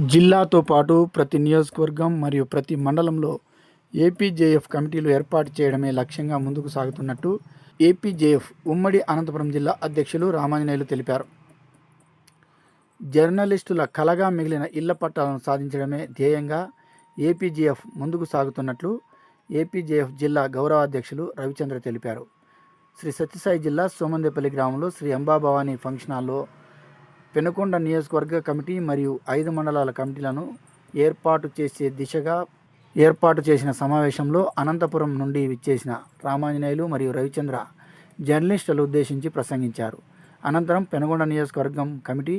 జిల్లాతో పాటు ప్రతి నియోజకవర్గం మరియు ప్రతి మండలంలో ఏపీజేఎఫ్ కమిటీలు ఏర్పాటు చేయడమే లక్ష్యంగా ముందుకు సాగుతున్నట్టు ఏపీజేఎఫ్ ఉమ్మడి అనంతపురం జిల్లా అధ్యక్షులు రామాంజనేయులు తెలిపారు. జర్నలిస్టుల కలగా మిగిలిన ఇళ్ల పట్టాలను సాధించడమే ధ్యేయంగా ఏపీజేఎఫ్ ముందుకు సాగుతున్నట్లు ఏపీజేఎఫ్ జిల్లా గౌరవ అధ్యక్షులు రవిచంద్ర తెలిపారు. శ్రీ సత్యసాయి జిల్లా సోమందేపల్లి గ్రామంలో శ్రీ అంబాభవాని ఫంక్షన్ హాల్లో పెనుకొండ నియోజకవర్గ కమిటీ మరియు 5 మండలాల కమిటీలను ఏర్పాటు చేసే దిశగా ఏర్పాటు చేసిన సమావేశంలో అనంతపురం నుండి విచ్చేసిన రామాంజనేయులు మరియు రవిచంద్ర జర్నలిస్టులు ఉద్దేశించి ప్రసంగించారు. అనంతరం పెనుకొండ నియోజకవర్గం కమిటీ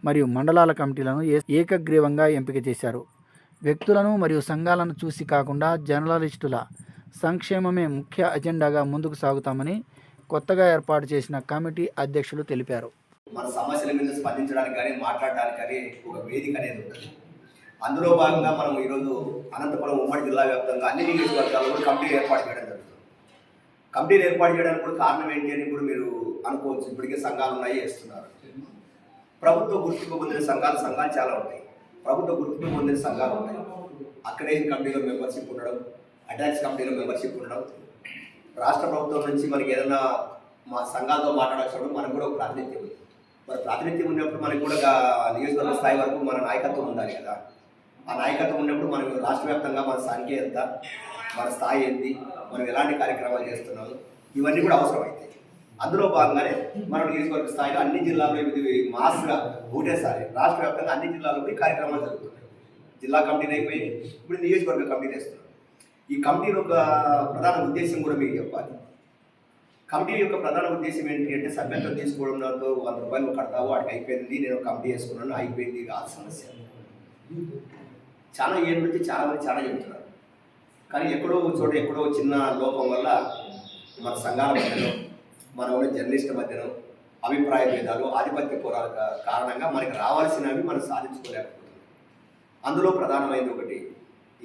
మరియు మండలాల కమిటీలను ఏకగ్రీవంగా ఎంపిక చేశారు. వ్యక్తులను మరియు సంఘాలను చూసి కాకుండా జర్నలిస్టుల సంక్షేమమే ముఖ్య అజెండాగా ముందుకు సాగుతామని కొత్తగా ఏర్పాటు చేసిన కమిటీ అధ్యక్షులు తెలిపారు. మన సమస్యల మీద స్పందించడానికి కానీ మాట్లాడడానికి కానీ ఒక వేదిక అనేది ఉంటుంది. అందులో భాగంగా మనం ఈరోజు అనంతపురం ఉమ్మడి జిల్లా వ్యాప్తంగా అన్ని నియోజకవర్గాల్లో కూడా కమిటీలు ఏర్పాటు చేయడం జరుగుతుంది. కమిటీలు ఏర్పాటు చేయడానికి కూడా కారణం ఏంటి అని కూడా మీరు అనుకోవచ్చు. ఇప్పటికే సంఘాలు ఉన్నాయి, వేస్తున్నారు. ప్రభుత్వ గుర్తింపు పొందిన సంఘాలు చాలా ఉంటాయి. ప్రభుత్వ గుర్తింపు పొందిన సంఘాలు ఉన్నాయి. అక్కడే కమిటీలో మెంబర్షిప్ ఉండడం, అటాక్స్ కమిటీలో మెంబర్షిప్ ఉండడం, రాష్ట్ర ప్రభుత్వం నుంచి మనకి ఏదైనా మా సంఘాలతో మాట్లాడాల్సినప్పుడు మనకు కూడా ఒక ప్రాతినిధ్యం ఉంది. మరి ప్రాతినిధ్యం ఉన్నప్పుడు మనకు కూడా నియోజకవర్గ స్థాయి వరకు మన నాయకత్వం ఉండాలి కదా. ఆ నాయకత్వం ఉన్నప్పుడు మనం రాష్ట్ర వ్యాప్తంగా మన సంఖ్య ఎంత, మన స్థాయి ఏంటి, మనం ఎలాంటి కార్యక్రమాలు చేస్తున్నాము, ఇవన్నీ కూడా అవసరం అవుతాయి. అందులో భాగంగానే మనం నియోజకవర్గ స్థాయిలో అన్ని జిల్లాల్లో ఇది మాస్గా ఒకటేసారి రాష్ట్ర వ్యాప్తంగా అన్ని జిల్లాల్లో ఈ కార్యక్రమాలు జరుగుతున్నాయి. జిల్లా కమిటీలు అయిపోయి ఇప్పుడు నియోజకవర్గ కమిటీలు వేస్తున్నాం. ఈ కమిటీలో ఒక ప్రధాన ఉద్దేశం కూడా మీకు చెప్పాలి. కమిటీ యొక్క ప్రధాన ఉద్దేశం ఏంటి అంటే సభ్యత్వం తీసుకోవడంతో 100 రూపాయలు కడతావు, వాటికి అయిపోయింది, నేను కమిటీ వేసుకున్నాను, అయిపోయింది కాదు సమస్య. చాలా ఏళ్ళ నుంచి చాలామంది చాలా చెబుతున్నారు. కానీ ఎక్కడో చిన్న లోపం వల్ల మన సంఘాల మధ్యలో, మన ఉన్న జర్నలిస్టుల మధ్యలో అభిప్రాయ భేదాలు, ఆధిపత్య పోరాల కారణంగా మనకి రావాల్సినవి మనం సాధించుకోలేకపోతున్నాం. అందులో ప్రధానమైనది ఒకటి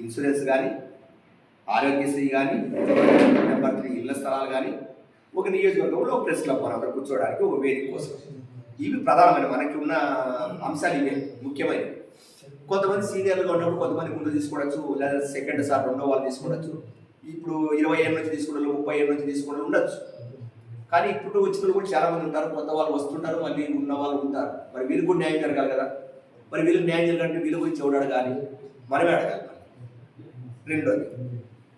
ఇన్సూరెన్స్ కానీ, ఆరోగ్యశ్రీ కానీ, నెంబర్ 3 ఇళ్ల స్థలాలు కానీ, ఒక నియోజకవర్గంలో ఒక ప్రెస్ క్లబ్ మనం అక్కడ కూర్చోవడానికి ఒక వేదిక కోసం. ఇవి ప్రధానమైన మనకి ఉన్న అంశాలు, ఇవే ముఖ్యమైనవి. కొంతమంది సీనియర్లుగా ఉన్నప్పుడు కొంతమంది ముందు తీసుకోవచ్చు, లేదా సెకండ్ సార్ రెండో వాళ్ళు తీసుకోవచ్చు. ఇప్పుడు 20 ఏళ్ళ నుంచి తీసుకున్న 30 ఏళ్ళ నుంచి తీసుకున్న ఉండొచ్చు. కానీ ఇప్పుడు వచ్చిన వాళ్ళు కూడా చాలామంది ఉంటారు. కొత్త వాళ్ళు వస్తుంటారు, మళ్ళీ ఉన్న వాళ్ళు ఉంటారు. మరి వీళ్ళు కూడా న్యాయం జరగాలి కదా. మరి వీళ్ళకి న్యాయం జరగాలంటే వీళ్ళ గురించి ఎవడు అడగాలి? మనమే అడగాలి. రెండోది,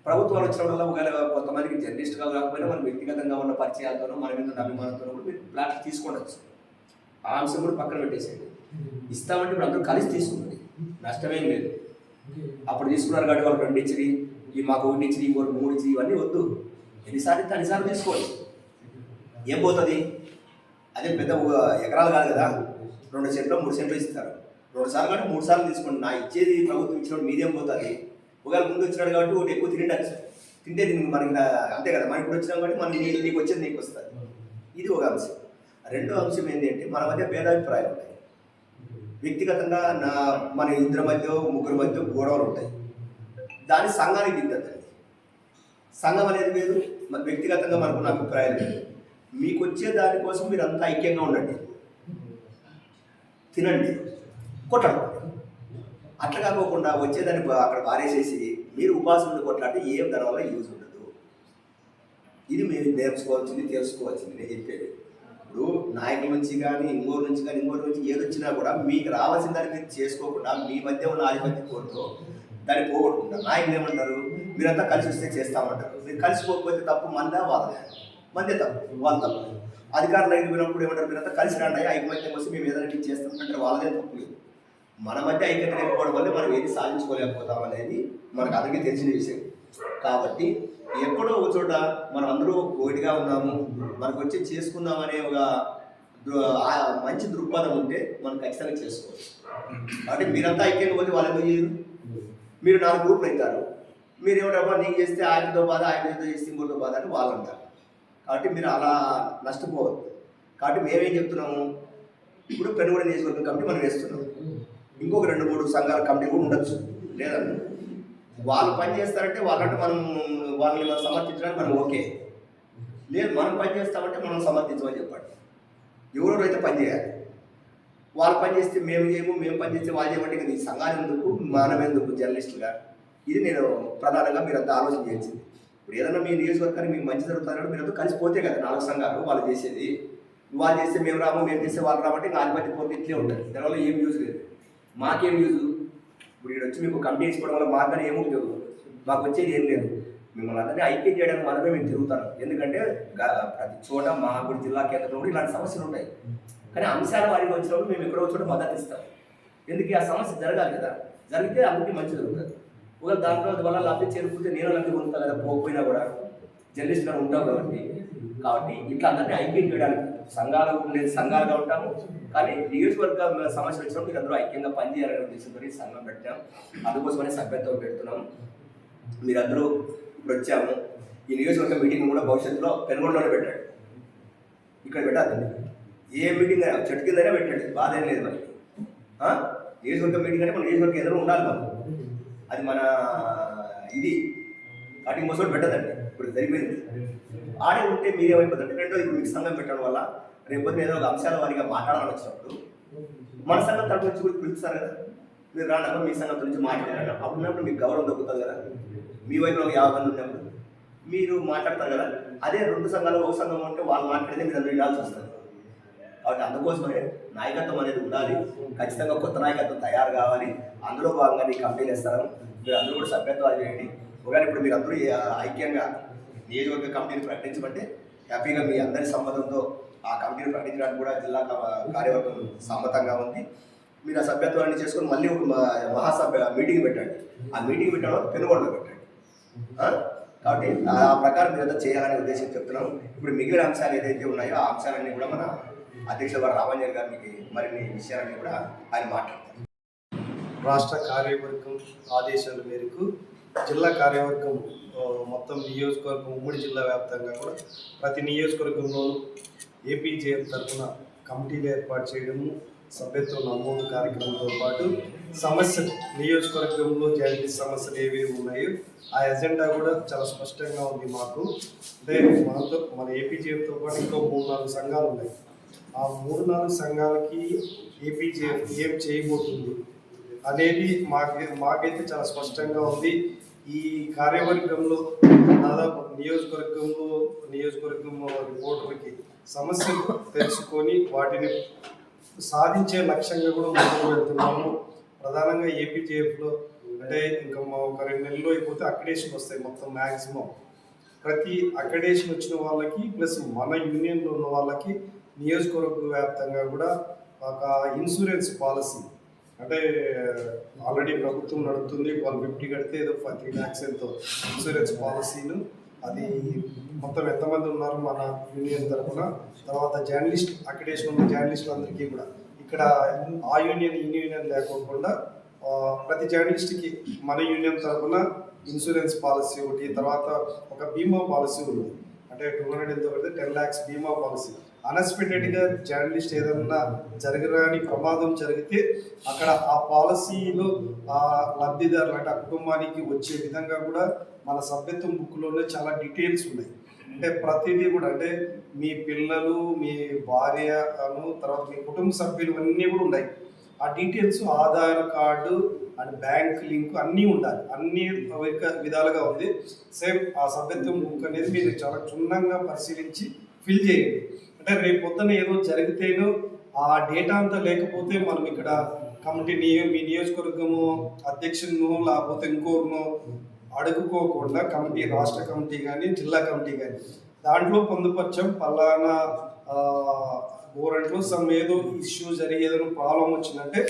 ప్రభుత్వాలు వచ్చినప్పుడల్లా ఒకవేళ కొంతమందికి జర్నలిస్ట్గా కాకపోయినా మన వ్యక్తిగతంగా ఉన్న పరిచయాలతోనో మన మీద ఉన్న అభిమానంతోనో కూడా మీరు ప్లాట్లు తీసుకోవచ్చు. ఆ అంశం కూడా పక్కన పెట్టేసేయండి. ఇస్తామంటే ఇప్పుడు అందరూ కలిసి తీసుకుంటుంది, నష్టమేం లేదు. అప్పుడు తీసుకున్నారు కాబట్టి వాళ్ళు 2 ఇచ్చి, ఈ మాకు 1 ఇచ్చి, ఇంకోటి 3 ఇచ్చి, ఇవన్నీ వద్దు. ఎన్నిసార్లు అన్నిసార్లు తీసుకోవచ్చు. ఏం పోతుంది? అదే పెద్ద ఎకరాలు కాదు కదా. 2 సెంట్లు 3 సెంట్లు ఇస్తారు. 2 సార్లు కాబట్టి 3 సార్లు తీసుకోండి. నా ఇచ్చేది ప్రభుత్వం ఇచ్చినప్పుడు మీదేం పోతుంది? ఒకవేళ ముందు వచ్చినాడు కాబట్టి ఒకటి ఎక్కువ తింటే మనకి అంతే కదా. మనకి ఇప్పుడు వచ్చినాం కాబట్టి మన నీకు వచ్చేది నీకు వస్తుంది. ఇది ఒక అంశం. రెండో అంశం ఏంటి అంటే మన మధ్య భేదాభిప్రాయాలు ఉంటాయి. వ్యక్తిగతంగా మన 2 మధ్య 3 మధ్య గొడవలు ఉంటాయి. దాన్ని సంఘానికి దిద్దండి. సంఘం అనేది లేదు, మన వ్యక్తిగతంగా మనకున్న అభిప్రాయాలు లేదు. మీకు వచ్చే దానికోసం మీరు అంతా ఐక్యంగా ఉండండి, తినండి, కొట్టండి. అట్లా కాకోకుండా వచ్చేదాన్ని అక్కడ పారేసేసి మీరు ఉపాసనలు కొట్లాడితే ఏం దాని వల్ల యూజ్ ఉండదు. ఇది మీరు నేర్చుకోవాల్సింది, తెలుసుకోవాల్సింది. నేను చెప్పేది ఇప్పుడు నాయకుల నుంచి కానీ ఇంకోటి నుంచి ఏదొచ్చినా కూడా మీకు రావాల్సిన దాన్ని మీరు చేసుకోకుండా మీ మధ్య ఉన్న ఆధిపత్య కోరుతో దాన్ని పోగొట్టుకుంటారు. నాయకులు ఏమంటారు? మీరంతా కలిసి వస్తే చేస్తామంటారు. మీరు కలిసిపోకపోతే తప్పు మందే వాళ్ళదే, మందే తప్పు వాళ్ళ తప్పు. అధికారులు అయిపోయినప్పుడు ఏమంటారు? మీరంతా కలిసి రండి, ఐకమత్యం కోసం మేము ఏదైనా చేస్తామంటారు. వాళ్ళదే తప్పు లేదు. మన మధ్య ఐక్యత లేకపోవడం వల్ల మనం ఏది సాధించుకోలేకపోతాం అనేది మనకు అందరికీ తెలిసిన విషయం. కాబట్టి ఎక్కడో ఒక చోట మనం అందరూ ఒకటిగా ఉన్నాము, మనకు వచ్చి చేసుకుందామనే ఒక మంచి దృక్పథం ఉంటే మనం ఖచ్చితంగా చేసుకోవచ్చు. కాబట్టి మీరంతా ఐక్యంగా పోతే వాళ్ళు ఎందుకు చేయరు? మీరు 4 గ్రూపులు అవుతారు. మీరు ఏమంటారు? నీకు చేస్తే ఆయనతో బాధ, ఆయనతో చేస్తే ఇంకోటితో బాధ అని వాళ్ళు అంటారు. కాబట్టి మీరు అలా నష్టపోవద్దు. కాబట్టి మేమేం చెప్తున్నాము, ఇప్పుడు పెనుగొండ నియోజకవర్గం కమిటీ మనం వేస్తున్నాం. ఇంకొక 2-3 సంఘాల కమిటీ కూడా ఉండొచ్చు. లేదండి, వాళ్ళు పని చేస్తారంటే వాళ్ళంటే వాళ్ళని సమర్థించడానికి మనం ఓకే. లేదు, మనం పని చేస్తామంటే మనం సమర్థించమని చెప్పండి. ఎవరెవరైతే పని చేయాలి. వాళ్ళు పని చేస్తే మేము చేయము, మేము పని చేస్తే వాళ్ళు చేయమంటే ఇది సంఘాలు ఎందుకు, మనం ఎందుకు జర్నలిస్టులుగా? ఇది నేను ప్రధానంగా మీరంతా ఆలోచన చేయాల్సింది. ఇప్పుడు ఏదైనా మీ నియోజకవర్గానికి మీకు మంచి జరుగుతుందంటే మీరంతా కలిసిపోతే కదా 4 సంఘాలు వాళ్ళు చేసేది. వాళ్ళు చేస్తే మేము రాము, మేము చేస్తే వాళ్ళు రామంటే ఇంకా ఆధిపత్య పోతే ఇట్లే ఉంటుంది. దానివల్ల ఏం యూజ్ లేదు. మాకేం యూజ్? ఇప్పుడు ఇక్కడ వచ్చి మీకు కంపెనీ ఇచ్చుకోవడం వల్ల మాకని ఏమో ఉపయోగం, మాకు వచ్చేది ఏం లేదు. మిమ్మల్ని అందరినీ ఐక్యం చేయడానికి మాత్రమే మేము తిరుగుతాను. ఎందుకంటే ప్రతి చోట మా జిల్లా కేంద్రంలో కూడా ఇలాంటి సమస్యలు ఉంటాయి. కానీ అంశాల వారికి వచ్చినప్పుడు మేము ఎక్కడో చోట మద్దతు ఇస్తాం. ఎందుకు ఆ సమస్య జరగాలి కదా, జరిగితే అందరికీ మంచి జరుగుతుంది. ఒకవేళ దాంట్లో వల్ల లబ్ధి చేరుకుంటే నేను లబ్ధి పొందుతా కదా, పోకపోయినా కూడా జర్నలిస్ట్గా ఉంటాం కాబట్టి ఇట్లా అందరినీ ఐక్యం చేయడానికి సంఘాలు ఉండేది సంఘాలుగా ఉంటాము. కానీ నియోజకవర్గ సమస్యలు వచ్చినప్పుడు మీరు అందరూ ఐక్యంగా పనిచేయాలనే ఉద్దేశంతో సంఘం పెట్టాం. అందుకోసమనే సభ్యత్వం పెడుతున్నాం. మీరందరూ ఇప్పుడు వచ్చాము. ఈ నియోజకవర్గ మీటింగ్ కూడా భవిష్యత్తులో పెనుగొండలోనే పెట్టాడు, ఇక్కడ పెట్టాలి. ఏ మీటింగ్ అయినా చెట్టు కిందైనా పెట్టండి, బాధ ఏం లేదు. మరి నియోజకవర్గ మీటింగ్ అంటే మన నియోజకవర్గం ఎదురు ఉండాలి మనం. అది మన ఇది వాటికి మోసం పెట్టదండి. ఇప్పుడు జరిగిపోయింది ఆడే ఉంటే మీరేమైపోతుంది. రెండో ఇప్పుడు మీకు సంఘం పెట్టడం వల్ల రేపొద్దు ఏదో ఒక అంశాల వారిగా మాట్లాడాలని వచ్చినప్పుడు మన సంఘం తరపు నుంచి కూడా పిలుస్తారు కదా, మీరు రానప్పుడు మీ సంఘం నుంచి మాట్లాడారు. అప్పుడున్నప్పుడు మీకు గౌరవం దొరుకుతుంది కదా. మీ వైపు 50 మంది ఉన్నప్పుడు మీరు మాట్లాడతారు కదా. అదే 2 సంఘాలు ఒక సంఘం ఉంటే వాళ్ళు మాట్లాడితే మీరు అందరూ వినాల్సి వస్తుంది. కాబట్టి అందుకోసమే నాయకత్వం అనేది ఉండాలి. ఖచ్చితంగా కొత్త నాయకత్వం తయారు కావాలి. అందులో భాగంగా ఈ కంపెనీలు ఇస్తారు. మీరు అందరూ కూడా సభ్యత్వాలు చేయండి. ఒకవేళ ఇప్పుడు మీరు అందరూ ఐక్యంగా నియోజకవర్గ కమిటీని ప్రకటించమంటే హ్యాపీగా మీ అందరి సమ్మతంతో ఆ కమిటీని ప్రకటించడానికి కూడా జిల్లా కార్యవర్గం సమ్మతంగా ఉంది. మీరు ఆ సభ్యత్వాన్ని చేసుకొని మళ్ళీ ఒక మహాసభ మీటింగ్ పెట్టండి. ఆ మీటింగ్ పెట్టడం పెనుగొండలో పెట్టండి. కాబట్టి ఆ ప్రకారం మీరంతా చేయాలనే ఉద్దేశం చెప్తున్నాం. ఇప్పుడు మిగిలిన అంశాలు ఏదైతే ఉన్నాయో ఆ అంశాలన్నీ కూడా మన అధ్యక్షుల వారు రామంజన్ గారు మీకు మరిన్ని విషయాలన్నీ కూడా ఆయన మాట్లాడతారు. రాష్ట్ర కార్యవర్గం ఆదేశాల మేరకు జిల్లా కార్యవర్గం మొత్తం నియోజకవర్గం ఉమ్మడి జిల్లా వ్యాప్తంగా కూడా ప్రతి నియోజకవర్గంలోనూ ఏపీజేఎఫ్ తరఫున కమిటీలు ఏర్పాటు చేయడము, సభ్యత్వ నమోదు కార్యక్రమంతో పాటు సమస్యలు నియోజకవర్గంలో జర్నలిస్ట్ సమస్యలు ఏవేవి ఉన్నాయో ఆ ఎజెండా కూడా చాలా స్పష్టంగా ఉంది మాకు. అంటే మన ఏపీజేఎఫ్తో పాటు ఇంకో 3-4 సంఘాలు ఉన్నాయి. ఆ 3-4 సంఘాలకి ఏపీజేఎఫ్ ఏం చేయబోతుంది అనేది మాకైతే చాలా స్పష్టంగా ఉంది. ఈ కార్యవర్గంలో దాదాపు నియోజకవర్గం రిపోర్టర్లకి సమస్యలు తెలుసుకొని వాటిని సాధించే లక్ష్యంగా కూడా ముందుకు వెళ్తున్నాము. ప్రధానంగా ఏపీజేఎఫ్లో అంటే ఇంకా ఒక 2 నెలల్లో అయిపోతే అక్రిడేషన్ వస్తాయి. మొత్తం మ్యాక్సిమం ప్రతి అక్రిడేషన్ వచ్చిన వాళ్ళకి ప్లస్ మన యూనియన్లో ఉన్న వాళ్ళకి నియోజకవర్గ వ్యాప్తంగా కూడా ఒక ఇన్సూరెన్స్ పాలసీ, అంటే ఆల్రెడీ ప్రభుత్వం నడుపుతుంది. వాళ్ళు 50 కడితే ఏదో 3 lakhs ఎంతో ఇన్సూరెన్స్ పాలసీను, అది మొత్తం ఎంతమంది ఉన్నారు మన యూనియన్ తరఫున, తర్వాత జర్నలిస్ట్ అక్రిడేషన్ ఉన్న జర్నలిస్టులందరికీ కూడా ఇక్కడ ఆ యూనియన్ ఈ యూనియన్ లేకోకుండా ప్రతి జర్నలిస్ట్కి మన యూనియన్ తరఫున ఇన్సూరెన్స్ పాలసీ ఒకటి, తర్వాత ఒక బీమా పాలసీ ఉంది. అంటే 200 ఎంతో పెడితే 10 lakhs బీమా పాలసీ. అన్ఎక్స్పెక్టెడ్గా జర్నలిస్ట్ ఏదన్నా జరగరాని ప్రమాదం జరిగితే అక్కడ ఆ పాలసీలో ఆ లబ్ధిదారులు అంటే ఆ కుటుంబానికి వచ్చే విధంగా కూడా మన సభ్యత్వం బుక్లోనే చాలా డీటెయిల్స్ ఉన్నాయి. అంటే ప్రతిదీ కూడా అంటే మీ పిల్లలు, మీ భార్యను, తర్వాత మీ కుటుంబ సభ్యులు అన్నీ కూడా ఉన్నాయి. ఆ details Aadhaar card and bank link అన్నీ ఉండాలి. అన్ని విధాలుగా ఉంది. సేమ్ ఆ సభ్యత్వం బుక్ అనేది మీరు చాలా క్షుణ్ణంగా పరిశీలించి ఫిల్ చేయండి. అంటే రేపు పొద్దున ఏదో జరిగితేనో ఆ డేటా అంతా లేకపోతే మనం ఇక్కడ కమిటీ మీ నియోజకవర్గము అధ్యక్షులను లేకపోతే ఇంకోరునో అడుగుకోకుండా కమిటీ, రాష్ట్ర కమిటీ కానీ జిల్లా కమిటీ కానీ దాంట్లో పొందుపరచం పలానా గోరంట్లో సమ్ ఏదో ఇష్యూ జరిగి ఏదైనా ప్రాబ్లం వచ్చిందంటే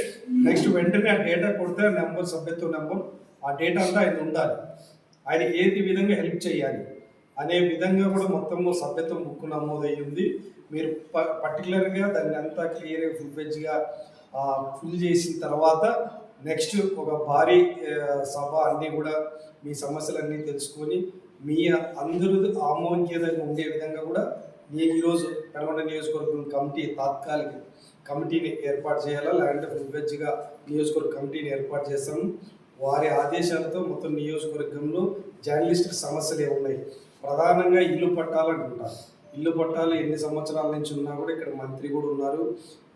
నెక్స్ట్ వెంటనే ఆ డేటా కొడితే నెంబర్, సభ్యత్వ నెంబర్, ఆ డేటా అంతా ఆయన ఉండాలి. ఆయన ఏది విధంగా హెల్ప్ చేయాలి అనే విధంగా కూడా మొత్తము సభ్యత్వం బుక్ నమోదయ్యింది. మీరు పర్టికులర్గా దాన్ని అంతా క్లియర్గా ఫుల్ఫెజ్గా ఫిల్ చేసిన తర్వాత నెక్స్ట్ ఒక భారీ సభ అన్నీ కూడా మీ సమస్యలన్నీ తెలుసుకొని మీ అందరూ ఆమోద్యంగా ఉండే విధంగా కూడా ఈరోజు పెనుగొండ నియోజకవర్గం కమిటీ తాత్కాలిక కమిటీని ఏర్పాటు చేయాలా, లేదంటే ఫుల్ఫెజ్గా నియోజకవర్గ కమిటీని ఏర్పాటు చేస్తాము. వారి ఆదేశాలతో మొత్తం నియోజకవర్గంలో జర్నలిస్టుల సమస్యలు ఏమున్నాయి, ప్రధానంగా ఇల్లు పట్టాలు అంటుంటారు. ఇల్లు పట్టాలు ఎన్ని సంవత్సరాల నుంచి ఉన్నా కూడా ఇక్కడ మంత్రి కూడా ఉన్నారు,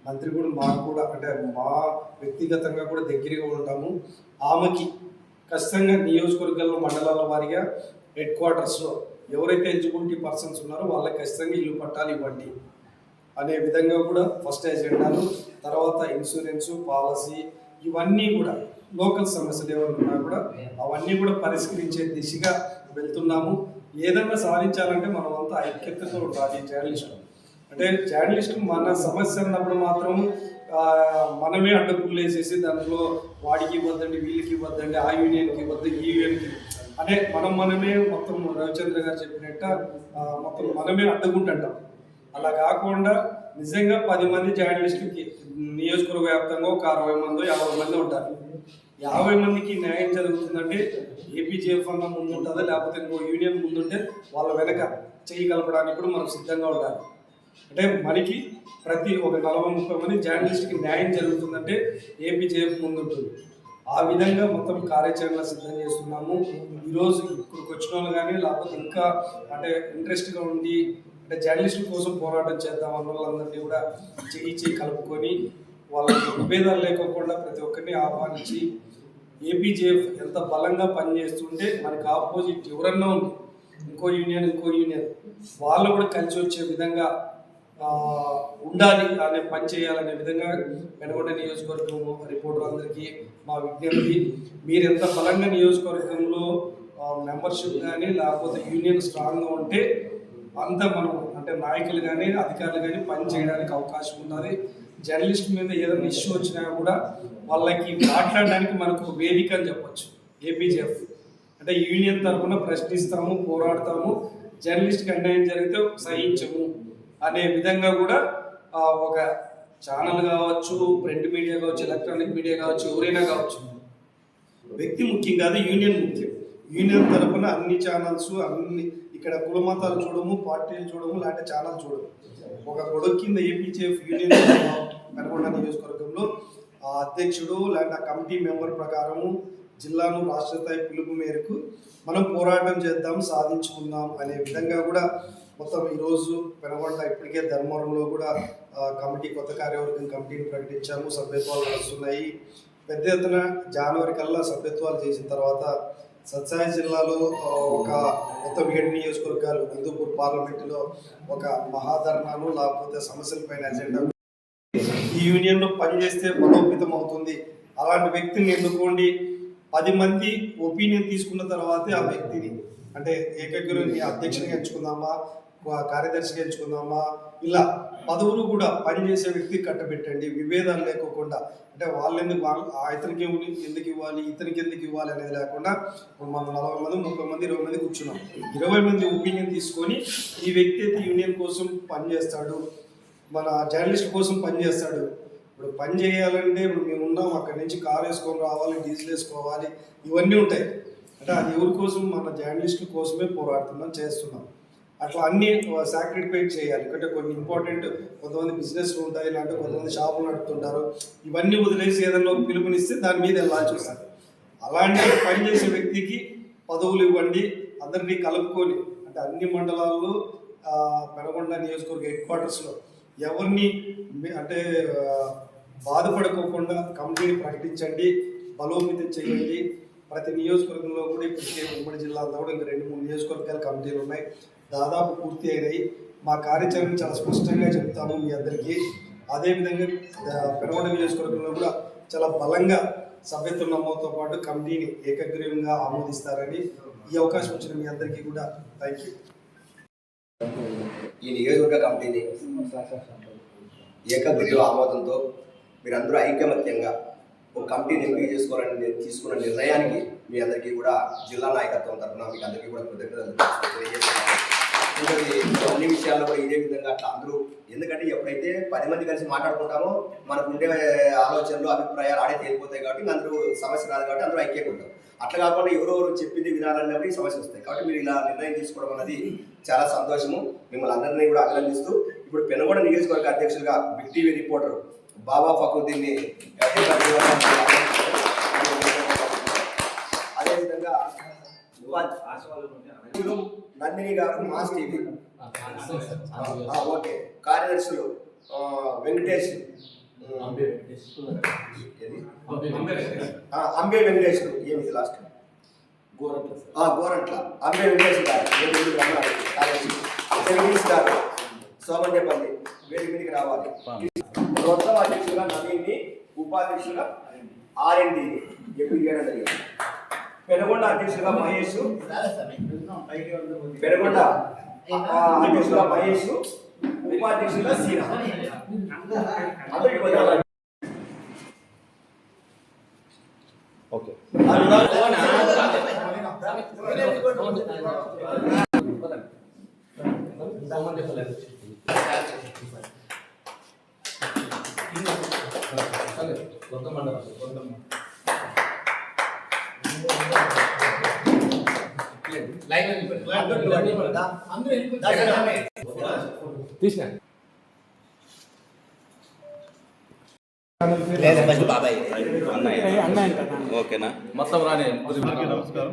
మంత్రి కూడా మాకు కూడా అంటే మా వ్యక్తిగతంగా కూడా దగ్గరగా ఉంటాము. ఆమెకి ఖచ్చితంగా నియోజకవర్గాల్లో మండలాల వారీగా హెడ్ క్వార్టర్స్లో ఎవరైతే ఎలిజిబిలిటీ పర్సన్స్ ఉన్నారో వాళ్ళకి ఖచ్చితంగా ఇల్లు పట్టాలు ఇవ్వండి అనే విధంగా కూడా ఫస్ట్ ఎజెండాలు, తర్వాత ఇన్సూరెన్సు, పాలసీ, ఇవన్నీ కూడా లోకల్ సమస్యలు ఏమైనా ఉన్నా కూడా అవన్నీ కూడా పరిష్కరించే దిశగా వెళ్తున్నాము. ఏదన్నా సాధించాలంటే మనం అంతా ఐక్యతతో ఉండాలి. జర్నలిస్టు అంటే జర్నలిస్టు మన సమస్య అన్నప్పుడు మాత్రం మనమే అడ్డపుల్లు వేసేసి దాంట్లో వాడికి ఇవ్వద్దండి, వీళ్ళకి ఇవ్వద్దండి, ఆ యూనియన్కి ఇవ్వద్దు, ఈ యూనియన్కి అంటే మనమే మొత్తం రవిచంద్ర గారు చెప్పినట్ట మొత్తం మనమే అడ్డుకుంటుంటాం. అలా కాకుండా నిజంగా 10 మంది జర్నలిస్టులకి నియోజకవర్గ వ్యాప్తంగా ఒక 60 మంది 50 మంది ఉంటారు. 50 మందికి న్యాయం జరుగుతుందంటే ఏపీజేఎఫ్ అన్న ముందుంటుందా, లేకపోతే ఇంకో యూనియన్ ముందుంటే వాళ్ళ వెనక చేయగలపడానికి కూడా మనం సిద్ధంగా ఉండాలి. అంటే మనకి ప్రతి ఒక 40-30 మంది జర్నలిస్ట్కి న్యాయం జరుగుతుందంటే ఏపీజేఎఫ్ ముందుంటుంది. ఆ విధంగా మొత్తం కార్యాచరణ సిద్ధం చేస్తున్నాము. ఈరోజు ఇక్కడికి వచ్చిన వాళ్ళు కానీ లేకపోతే ఇంకా అంటే ఇంట్రెస్ట్గా ఉండి అంటే జర్నలిస్టుల కోసం పోరాటం చేద్దాం అన్న వాళ్ళందరినీ కూడా చేయి కలుపుకొని వాళ్ళకి విభేదాలు లేకోకుండా ప్రతి ఒక్కరిని ఆహ్వానించి ఏపీజేఎఫ్ ఎంత బలంగా పనిచేస్తుంటే మనకి ఆపోజిట్ ఎవరన్నా ఉంది ఇంకో యూనియన్ వాళ్ళు కూడా కలిసి వచ్చే విధంగా ఉండాలి అనే పని చేయాలనే విధంగా పెనుగొండ నియోజకవర్గం రిపోర్టర్లందరికీ మా విజ్ఞప్తి. మీరు ఎంత బలంగా నియోజకవర్గంలో మెంబర్షిప్ కానీ లేకపోతే యూనియన్ స్ట్రాంగ్గా ఉంటే అంత మనం అంటే నాయకులు కానీ అధికారులు కానీ పని చేయడానికి అవకాశం ఉన్నది. జర్నలిస్ట్ మీద ఏదైనా ఇష్యూ వచ్చినా కూడా వాళ్ళకి మాట్లాడడానికి మనకు వేదిక అని చెప్పొచ్చు. ఏపీజేఎఫ్ అంటే యూనియన్ తరఫున ప్రశ్నిస్తాము, పోరాడతాము, జర్నలిస్ట్కి అన్యాయం జరిగితే సహించము అనే విధంగా కూడా ఒక ఛానల్ కావచ్చు, ప్రింట్ మీడియా కావచ్చు, ఎలక్ట్రానిక్ మీడియా కావచ్చు, ఎవరైనా కావచ్చు, వ్యక్తి ముఖ్యం కాదు, యూనియన్ ముఖ్యం. యూనియన్ తరఫున అన్ని ఛానల్స్ అన్ని ఇక్కడ కులమతాలు చూడము, పార్టీలు చూడము, లాంటి ఛానల్ చూడము. ఒక గొడవ కింద ఏపీజేఎఫ్ యూనియన్ పెనుగొండ నియోజకవర్గంలో ఆ అధ్యక్షుడు లేదంటే ఆ కమిటీ మెంబర్ ప్రకారము జిల్లాను రాష్ట్ర స్థాయి పిలుపు మేరకు మనం పోరాటం చేద్దాం, సాధించుకుందాం అనే విధంగా కూడా మొత్తం ఈరోజు పెనుగొండ ఇప్పటికే ధర్మవరంలో కూడా కమిటీ కొత్త కార్యవర్గం కమిటీని ప్రకటించాము. సభ్యత్వాలు వస్తున్నాయి. పెద్ద ఎత్తున జనవరి కల్లా సభ్యత్వాలు చేసిన తర్వాత సత్యసాయి జిల్లాలో ఒక మొత్తం 7 నియోజకవర్గాలు హిందూపూర్ పార్లమెంటులో ఒక మహాధర్నాలు లేకపోతే సమస్యలపైన ఎజెండా ఈ యూనియన్లో పనిచేస్తే బలోపేతం అవుతుంది. అలాంటి వ్యక్తిని ఎన్నుకోండి. 10 మంది ఒపీనియన్ తీసుకున్న తర్వాతే ఆ వ్యక్తిని అంటే ఏకగ్రీవాన్ని అధ్యక్షునిగా ఎంచుకుందామా, కార్యదర్శిగా ఎంచుకుందామా, ఇలా పదవులు కూడా పనిచేసే వ్యక్తికి కట్టబెట్టండి. విభేదాలు లేకోకుండా అంటే వాళ్ళెందుకు ఇతనికి ఎందుకు ఇవ్వాలి, ఇతనికి ఎందుకు ఇవ్వాలి అనేది లేకుండా మనం 40 మంది 30 మంది 20 మంది కూర్చున్నాం. 20 మంది ఒపీనియన్ తీసుకొని ఈ వ్యక్తి అయితే యూనియన్ కోసం పనిచేస్తాడు, మన జర్నలిస్ట్ కోసం పనిచేస్తాడు. ఇప్పుడు పని చేయాలంటే ఇప్పుడు మేము ఉన్నాం, అక్కడి నుంచి కారు వేసుకొని రావాలి, డీజిల్ వేసుకోవాలి, ఇవన్నీ ఉంటాయి. అంటే అది ఎవరి కోసం, మన జర్నలిస్టుల కోసమే పోరాడుతున్నాం, చేస్తున్నాం. అట్లా అన్ని సాక్రిఫైస్ చేయాలి. అంటే కొన్ని ఇంపార్టెంట్ కొంతమంది బిజినెస్లు ఉంటాయి, ఇలాంటి కొంతమంది షాపులు నడుపుతుంటారు. ఇవన్నీ వదిలేసి ఏదైనా పిలుపునిస్తే దాని మీద వెళ్ళాల్సి వస్తుంది. అలాంటి పనిచేసే వ్యక్తికి పదవులు ఇవ్వండి. అందరినీ కలుపుకొని అంటే అన్ని మండలాల్లో పెనుగొండ నియోజకవర్గ హెడ్ క్వార్టర్స్లో ఎవరిని అంటే బాధపడుకోకుండా కమిటీని ప్రకటించండి, బలోపేతం చేయండి. ప్రతి నియోజకవర్గంలో కూడా ఇప్పటికే ఉమ్మడి జిల్లా అంతా కూడా ఇంకా 2-3 నియోజకవర్గాల కమిటీలు ఉన్నాయి, దాదాపు పూర్తి అయినాయి. మా కార్యాచరణ చాలా స్పష్టంగా చెప్తాము మీ అందరికీ. అదేవిధంగా పెనుగొండ నియోజకవర్గంలో కూడా చాలా బలంగా సభ్యత్వ నమోదుతో పాటు కమిటీని ఏకగ్రీవంగా ఆమోదిస్తారని ఈ అవకాశం ఇచ్చిన మీ అందరికీ కూడా థ్యాంక్ యూ. ఈ నియోజకవర్గ కమిటీని ఏకగ్రీవ ఆమోదంతో మీరందరూ ఐకమత్యంగా ఒక కమిటీని ఎంపిక చేసుకోవాలని తీసుకున్న నిర్ణయానికి మీ అందరికీ కూడా జిల్లా నాయకత్వం తరఫున మీకు అందరికీ కూడా కృతజ్ఞతలు తెలియజేస్తున్నాను. అన్ని విషయాల్లో కూడా ఇదే విధంగా అట్లా అందరూ, ఎందుకంటే ఎప్పుడైతే 10 మంది కలిసి మాట్లాడుకుంటామో మనకు ఉండే ఆలోచనలు అభిప్రాయాలు ఆడే తేలిపోతాయి. కాబట్టి అందరూ సమస్య రాదు, కాబట్టి అందరూ ఐక్యంగా ఉంటారు. అట్లా కాకుండా ఎవరెవరు చెప్పింది వినాలన్నవి సమస్య వస్తాయి. కాబట్టి మీరు ఇలా నిర్ణయం తీసుకోవడం అనేది చాలా సంతోషము. మిమ్మల్ని అందరినీ కూడా అభినందిస్తూ ఇప్పుడు పెనుగొండ నియోజకవర్గ అధ్యక్షులుగా బిగ్ టీవీ రిపోర్టర్ బాబా ఫక్రుద్దీన్ని, అదేవిధంగా నందిని గారు మాస్ టీవీ, ఓకే, కార్యదర్శులు వెంకటేష్, అంబే వెంకటేశ్వరు ఏమిది లాస్ట్ గోరంట్ల అంబే వెంకటేశ్వర గారు సోమండేపల్లి వేదిక మీదకి రావాలి. మొత్తం అధ్యక్షులుగా నవీన్ని, ఉపాధ్యక్షులుగా ఆర్ఎండి ఎంపిక చేయడం జరిగింది. పెనుగొండ అధ్యక్షులుగా మహేష్, పెనుగొండ అధ్యక్షులుగా మహేష్, ఉపాధ్యక్షులుగా సీనా. ఓకే తీసిన ఓకేనా మొత్తం రాని అందరికీ నమస్కారం.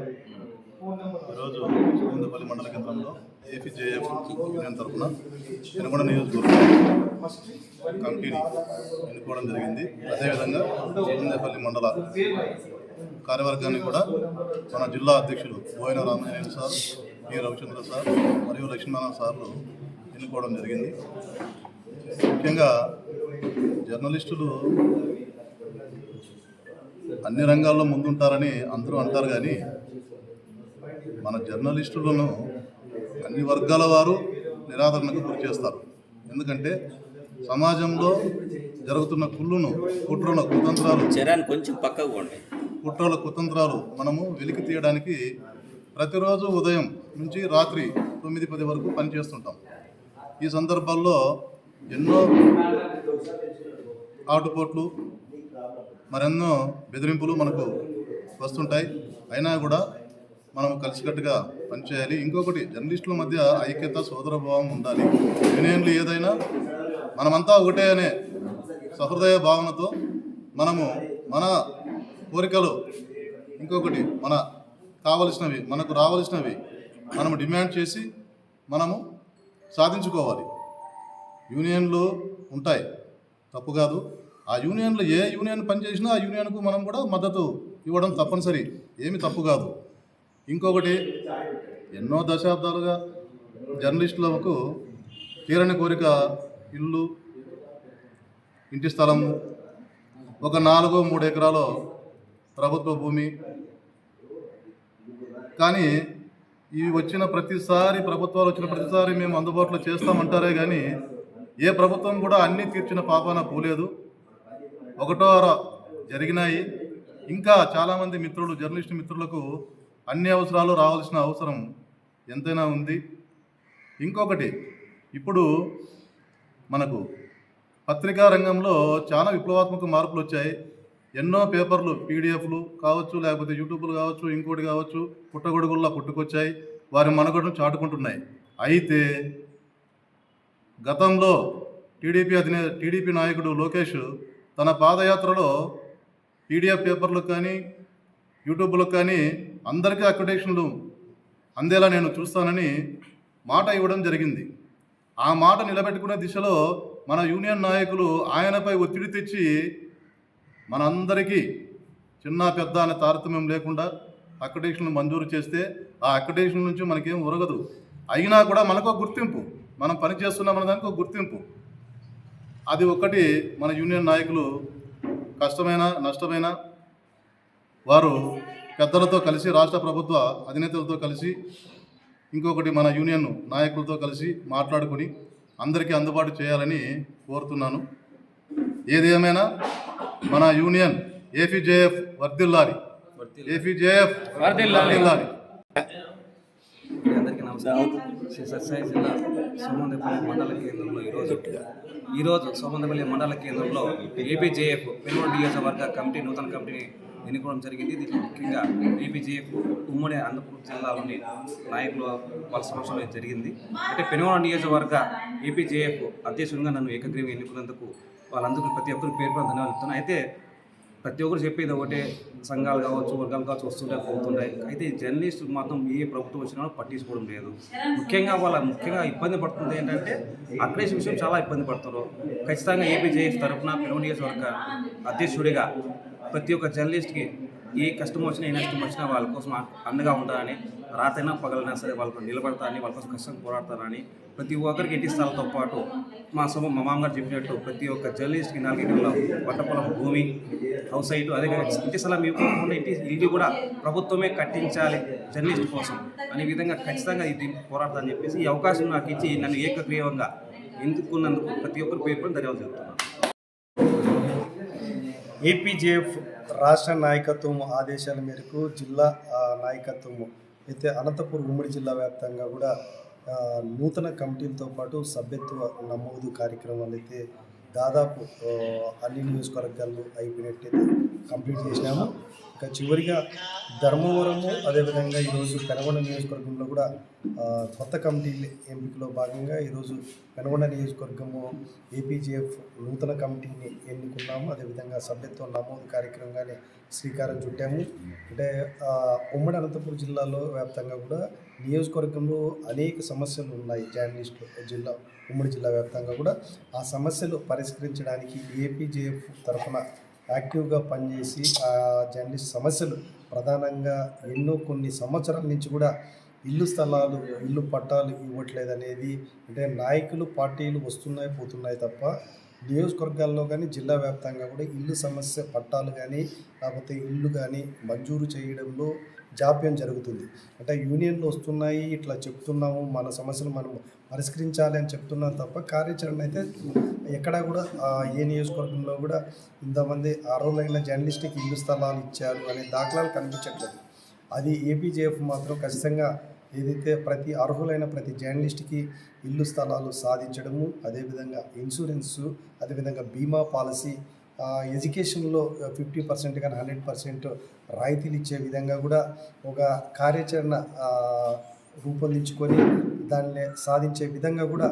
ఈరోజు సోమందేపల్లి మండల కేంద్రంలో ఏపీజేఎఫ్ యూనియన్ తరఫున పెనుగొండ నియోజకవర్గం కమిటీని ఎన్నుకోవడం జరిగింది. అదేవిధంగా సోమందేపల్లి మండల కార్యవర్గాన్ని కూడా మన జిల్లా అధ్యక్షులు Boyina Ramajaneyulu sir, K Ravichandra sir మరియు లక్ష్మీనారాయణ సార్లు ఎన్నుకోవడం జరిగింది. ముఖ్యంగా జర్నలిస్టులు అన్ని రంగాల్లో ముందుంటారని అందరూ అంటారు, కానీ మన జర్నలిస్టులను అన్ని వర్గాల వారు నిరాదరణకు గురి చేస్తారు. ఎందుకంటే సమాజంలో జరుగుతున్న కుట్రల కుతంత్రాలు కొంచెం పక్కకు పోండి. కుట్రల కుతంత్రాలు మనము వెలికి తీయడానికి ప్రతిరోజు ఉదయం నుంచి రాత్రి 9-10 వరకు పనిచేస్తుంటాం. ఈ సందర్భాల్లో ఎన్నో ఆటుపోట్లు మరెన్నో బెదిరింపులు మనకు వస్తుంటాయి. అయినా కూడా మనం కలిసికట్టుగా పనిచేయాలి. ఇంకొకటి, జర్నలిస్టుల మధ్య ఐక్యత, సోదరభావం ఉండాలి. యూనియన్లు ఏదైనా మనమంతా ఒకటే అనే సహృదయ భావనతో మనము మన కోరికలు, ఇంకొకటి మనకు రావలసినవి మనము డిమాండ్ చేసి మనము సాధించుకోవాలి. యూనియన్లు ఉంటాయి, తప్పు కాదు. ఆ యూనియన్లో ఏ యూనియన్ పనిచేసినా ఆ యూనియన్కు మనం కూడా మద్దతు ఇవ్వడం తప్పనిసరి, ఏమి తప్పు కాదు. ఇంకొకటి, ఎన్నో దశాబ్దాలుగా జర్నలిస్టులకు తీరని కోరిక ఇల్లు, ఇంటి స్థలము, ఒక 4-3 ఎకరాలు ప్రభుత్వ భూమి. కానీ ఇవి ప్రభుత్వాలు వచ్చిన ప్రతిసారి మేము అందుబాటులో చేస్తామంటారే కానీ ఏ ప్రభుత్వం కూడా అన్నీ తీర్చిన పాపాన పోలేదు. ఒకటో జరిగినాయి. ఇంకా చాలామంది జర్నలిస్టు మిత్రులకు అన్ని అవసరాలు రావాల్సిన అవసరం ఎంతైనా ఉంది. ఇంకొకటి, ఇప్పుడు మనకు పత్రికా రంగంలో చాలా విప్లవాత్మక మార్పులు వచ్చాయి. ఎన్నో పేపర్లు, పీడిఎఫ్లు కావచ్చు, లేకపోతే యూట్యూబ్లు కావచ్చు, ఇంకోటి కావచ్చు, పుట్టగొడుగుల్లా పుట్టుకొచ్చాయి. వారి మనుగడను చాటుకుంటున్నాయి. అయితే గతంలో టీడీపీ నాయకుడు లోకేష్ తన పాదయాత్రలో పీడిఎఫ్ పేపర్లకు కానీ యూట్యూబ్లకు కానీ అందరికీ అక్రిడేషన్లు అందేలా నేను చూస్తానని మాట ఇవ్వడం జరిగింది. ఆ మాట నిలబెట్టుకునే దిశలో మన యూనియన్ నాయకులు ఆయనపై ఒత్తిడి తెచ్చి మనందరికీ చిన్న పెద్ద అనే తారతమ్యం లేకుండా అక్రిడేషన్లు మంజూరు చేస్తే ఆ అక్రిడేషన్ నుంచి మనకేం ఒరగదు. అయినా కూడా మనకు ఒక గుర్తింపు, మనం పనిచేస్తున్నామన్న దానికి ఒక గుర్తింపు. అది ఒకటి మన యూనియన్ నాయకులు కష్టమైన నష్టమైన వారు పెద్దలతో కలిసి, రాష్ట్ర ప్రభుత్వ అధినేతలతో కలిసి, ఇంకొకటి మన యూనియన్ నాయకులతో కలిసి మాట్లాడుకుని అందరికీ అందుబాటు చేయాలని కోరుతున్నాను. ఏది ఏమైనా మన యూనియన్ ఏపీజేఎఫ్ వర్ధిల్లాలి, ఏపీజేఎఫ్ వర్ధిల్లాలి. అందరికీ నమస్కారం. శ్రీ సత్యసాయి జిల్లా సోమందేపల్లి మండల కేంద్రంలో ఈరోజు సోమందేపల్లి మండల కేంద్రంలో ఏపీజేఎఫ్ పెనుగొండ నియోజకవర్గ కమిటీ నూతన కమిటీని ఎన్నుకోవడం జరిగింది. దీనికి ముఖ్యంగా ఏపీజేఎఫ్ ఉమ్మడి ఆంధ్రప్రదేశ్ జిల్లాలోని నాయకులు వాళ్ళ సమక్షంలో జరిగింది. అంటే పెనుగొండ నియోజకవర్గ ఏపీజేఎఫ్ అధ్యక్షునిగా నన్ను ఏకగ్రీవం ఎన్నుకున్నందుకు వాళ్ళందరికీ ప్రతి ఒక్కరికి పేరు ధన్యవాదాలు చెప్తున్నాను. అయితే ప్రతి ఒక్కరు చెప్పేది ఒకటే, సంఘాలు కావచ్చు, వర్గాలు కావచ్చు వస్తుంటాయి పోతుంటాయి. అయితే జర్నలిస్టులు మాత్రం ఏ ప్రభుత్వం వచ్చినా పట్టించుకోవడం లేదు. ముఖ్యంగా ఇబ్బంది పడుతుంది ఏంటంటే అక్రేషన్ విషయం చాలా ఇబ్బంది పడుతున్నారు. ఖచ్చితంగా ఏపీజేఎఫ్ తరఫున పెనుగొండ నియోజకవర్గ అధ్యక్షుడిగా ప్రతి ఒక్క జర్నలిస్ట్కి ఏ కష్టం వచ్చినా ఏ నష్టం వచ్చినా వాళ్ళ కోసం అండగా ఉంటారని, రాతైనా పగలైనా సరే వాళ్ళకు నిలబడతారని, వాళ్ళ కోసం కష్టం పోరాడతారని ప్రతి ఒక్కరికి ఇంటి స్థలాలతో పాటు మా మామగారు చెప్పినట్టు ప్రతి ఒక్క జర్నలిస్ట్కి 4 ఎకరాల పంటపొలం భూమి, హౌస్ సైట్, అదే ఇంటి స్థలం ఇవ్వకుండా ఇల్లు కూడా ప్రభుత్వమే కట్టించాలి జర్నలిస్ట్ కోసం అనే విధంగా ఖచ్చితంగా ఇది పోరాడతారని చెప్పేసి ఈ అవకాశం నాకు ఇచ్చి నన్ను ఏకగ్రీవంగా ఎందుకున్నందుకు ప్రతి ఒక్కరు పేరు ధన్యవాదాలు చెప్తున్నాను. ఏపీజేఎఫ్ రాష్ట్ర నాయకత్వం ఆదేశాల మేరకు జిల్లా నాయకత్వం అయితే అనంతపురం ఉమ్మడి జిల్లా వ్యాప్తంగా కూడా నూతన కమిటీలతో పాటు సభ్యత్వ నమోదు కార్యక్రమాలు అయితే దాదాపు అన్ని నియోజకవర్గాల్లో అయిపోయినట్టయితే కంప్లీట్ చేసినాము. ఇంకా చివరిగా ధర్మవరము, అదేవిధంగా ఈరోజు పెనుగొండ నియోజకవర్గంలో కూడా కొత్త కమిటీల ఎంపికలో భాగంగా ఈరోజు పెనుగొండ నియోజకవర్గము ఏపీజేఎఫ్ నూతన కమిటీని ఎన్నుకున్నాము. అదేవిధంగా సభ్యత్వ నమోదు కార్యక్రమంగానే శ్రీకారం చుట్టాము. అంటే ఉమ్మడి అనంతపురం జిల్లాలో వ్యాప్తంగా కూడా నియోజకవర్గంలో అనేక సమస్యలు ఉన్నాయి. జర్నలిస్టు ఉమ్మడి జిల్లా వ్యాప్తంగా కూడా ఆ సమస్యలు పరిష్కరించడానికి ఏపీజేఎఫ్ తరఫున యాక్టివ్గా పనిచేసి ఆ జర్నలిస్ట్ సమస్యలు ప్రధానంగా కొన్ని సంవత్సరాల నుంచి కూడా ఇల్లు స్థలాలు, ఇల్లు పట్టాలు ఇవ్వట్లేదు అనేది, అంటే నాయకులు పార్టీలు వస్తున్నాయి పోతున్నాయి తప్ప నియోజకవర్గాల్లో కానీ జిల్లా వ్యాప్తంగా కూడా ఇల్లు సమస్య పట్టాలు కానీ లేకపోతే ఇల్లు కానీ మంజూరు చేయడంలో జాప్యం జరుగుతుంది. అంటే యూనియన్లు వస్తున్నాయి, ఇట్లా చెప్తున్నాము, మన సమస్యలు మనం పరిష్కరించాలి అని చెప్తున్నాం తప్ప కార్యాచరణ అయితే ఎక్కడా కూడా ఏ నియోజకవర్గంలో కూడా ఇంతమంది అర్హులైన జర్నలిస్ట్కి ఇల్లు స్థలాలు ఇచ్చారు అనే దాఖలాలు కనిపించట్లేదు. అది ఏపీజేఎఫ్ మాత్రం ఖచ్చితంగా ఏదైతే ప్రతి అర్హులైన ప్రతి జర్నలిస్ట్కి ఇల్లు స్థలాలు సాధించడము, అదేవిధంగా ఇన్సూరెన్సు, అదేవిధంగా బీమా పాలసీ, ఎడ్యుకేషన్లో 50% కానీ 100% రాయితీలు ఇచ్చే విధంగా కూడా ఒక కార్యాచరణ రూపొందించుకొని దాన్ని సాధించే విధంగా కూడా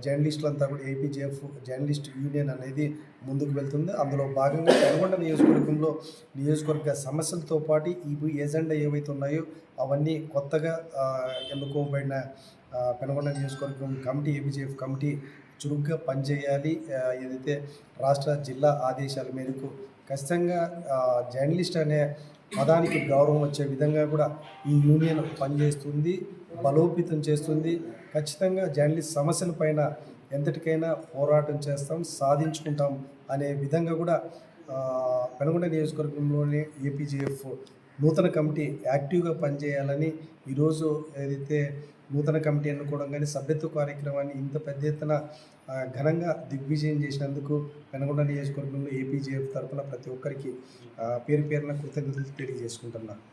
జర్నలిస్టులంతా కూడా ఏపీజేఎఫ్ జర్నలిస్ట్ యూనియన్ అనేది ముందుకు వెళ్తుంది. అందులో భాగంగా పెనుగొండ నియోజకవర్గ సమస్యలతో పాటు ఈ ఎజెండా ఏవైతే ఉన్నాయో అవన్నీ కొత్తగా ఎన్నుకోబడిన పెనుగొండ నియోజకవర్గం కమిటీ, ఏపీజేఎఫ్ కమిటీ చురుగ్గా పనిచేయాలి. ఏదైతే రాష్ట్ర జిల్లా ఆదేశాల మేరకు ఖచ్చితంగా జర్నలిస్ట్ అనే పదానికి గౌరవం వచ్చే విధంగా కూడా ఈ యూనియన్ పనిచేస్తుంది, బలోపేతం చేస్తుంది. ఖచ్చితంగా జర్నలిస్ట్ సమస్యలపైన ఎంతటికైనా పోరాటం చేస్తాం, సాధించుకుంటాం అనే విధంగా కూడా పెనుగొండ నియోజకవర్గంలోని ఏపీజేఎఫ్ నూతన కమిటీ యాక్టివ్గా పనిచేయాలని ఈరోజు ఏదైతే నూతన కమిటీ ఎన్నుకోవడం కానీ సభ్యత్వ కార్యక్రమాన్ని ఇంత పెద్ద ఎత్తున ఘనంగా దిగ్విజయం చేసినందుకు పెనుగొండ నియోజకవర్గంలో ఏపీజేఎఫ్ తరఫున ప్రతి ఒక్కరికి పేరున కృతజ్ఞతలు తెలియజేసుకుంటున్నాను.